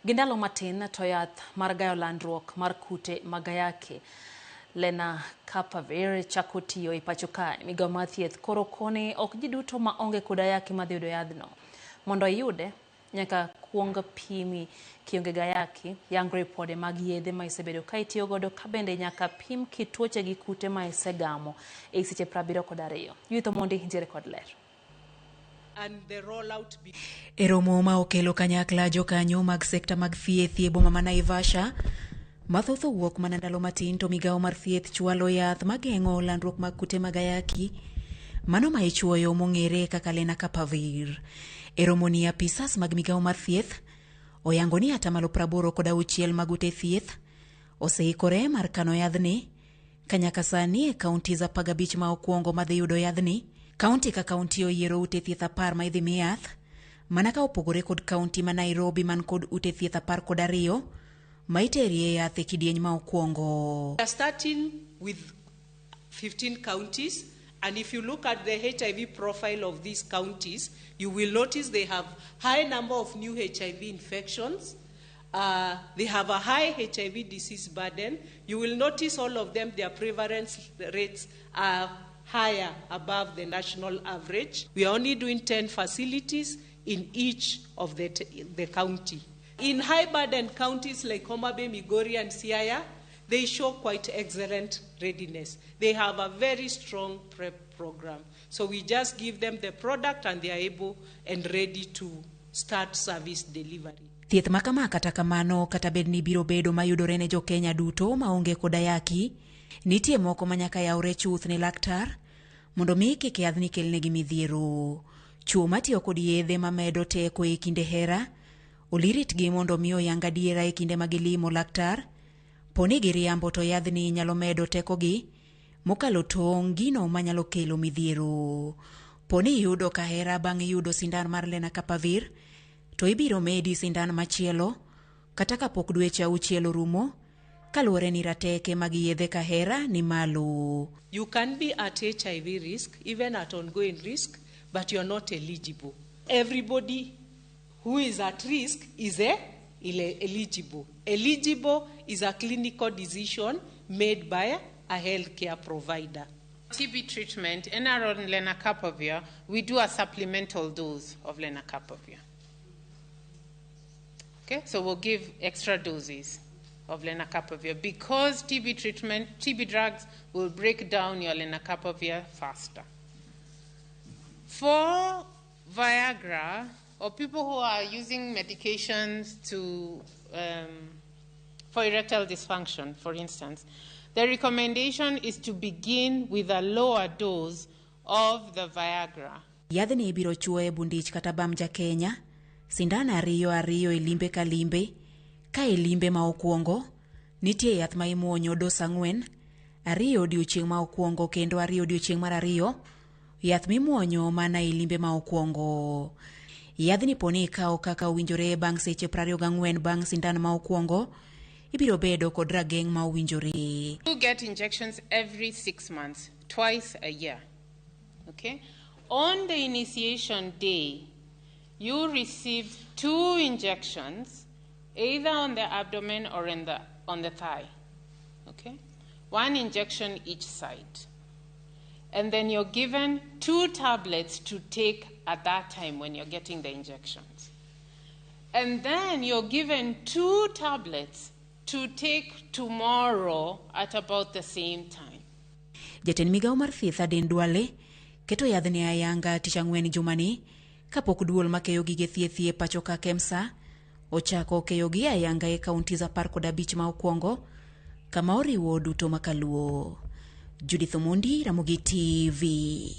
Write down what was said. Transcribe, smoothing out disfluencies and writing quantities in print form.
Gindalo matin to yath mar gayo landruok mar kute magayaki Lenacapavir chako tiyo e pacho ka. Migawo mar thieth koro koni ok ji duto ma onge kod ayaki madhi yudo yadhno. Mondo iyude nyaka kuong pimi kionge gayaki, yang ripode mag yedhe ma isebedo ka itiyo godo, ka bende nyaka pim kituoche gi kute ma isegamo e seche 72. Yuito mondi ntiere kod ler. E romo ma okelo kanyakla jokanyo mag sekta mag thieth e boma ma Naivasha, mathoth owuok mana ndalo matin to migawo mar thieth chwalo yath mageng'o landruok mag kute mag ayaki, mano ma ichuoyo mong'ere kaka Lenacapavir. E romo ni apisas mag migawo mar thieth oyango ni 86% mag ute thieth oseikore mar kano yadhni, kanyaka sani e kaunti 15 ma okuongo madhi yudo yadhni. Kaunti ka kaunti oyiero ute thieth 10 ma idhi mi yath, mana ka opogore kod kaunti ma Nairobi man kod ute thieth 12 ma iterie yath e kidieny ma okuongo. We are starting with 15 counties, and if you look at the HIV profile of these counties, you will notice they have high number of new HIV infections. They have a high HIV disease burden. You will notice all of them, their prevalence rates are higher above the national average. We are only doing 10 facilities in each of the county. In high burden counties like Homa Bay, Migori and Siaya, they show quite excellent readiness. They have a very strong PrEP program. So we just give them the product and they are able and ready to start service delivery. Thieth makama kata kamano kata bed ni biro bedo mayudore ne jo Kenya duto maonge kod ayaki, nitie moko manyaka yaure chuth ne laktar mondo mi kik yadhni kelnegi midhiero. Chuo matiyo kod yedhe ma medo teko e kinde hera oliritgi mondo mi oyang adiera e kinde magilimo laktar. Poni giriambo to yadhni nyalo medo teko gi mokalo tong' gino manyalo kelo midhiero. Poni yudo ka hera bang' yudo sindan mar Lenacapavir, to ibiro medi sindan machielo kata kapok dweche 6 orumo, kaluwore ni rateke mag yedhe ka hera ni malo. You can be at HIV risk, even at ongoing risk, but you're not eligible. Everybody who is at risk is eligible. Eligible is a clinical decision made by a healthcare provider. TB treatment, in our own Lenacapavir, we do a supplemental dose of Lenacapavir. Okay, so we'll give extra doses of Lenacapavir because TB drugs will break down your Lenacapavir faster. For Viagra, or people who are using medications for erectile dysfunction, for instance, the recommendation is to begin with a lower dose of the Viagra. Yadhni ibiro chuo e bundich kata bam ja Kenya, sindana ariyo e limbe ka limbe. Ka e limbe ma okuongo, nitie yath ma imuonyo dos 4, 2 odiochieng' ma okuongo kendo 2 odiochieng' mar 2, yath mimuonyo mana e limbe ma okuongo. Yadhni poni ikawo kaka owinjore bang' seche 24 bang' sindan ma okuongo, ibiro bedo kod rageng' ma owinjore. You get injections every 6 months, twice a year. Okay? On the initiation day, you receive 2 injections, either on the abdomen or on the thigh. Okay? 1 injection each side. And then you're given 2 tablets to take at that time when you're getting the injections. And then you're given 2 tablets to take tomorrow at about the same time. Jatend migawo mar thieth Aden Duale keto yadhni ayanga tich ang'wen jumani, kapok duol makeyo gige thieth e pacho ka KEMSA ochako keyo gi ayanga e kaunti 15 ma okuongo, kama oriwo duto makaluo. Judith Omondi, Ramogi TV.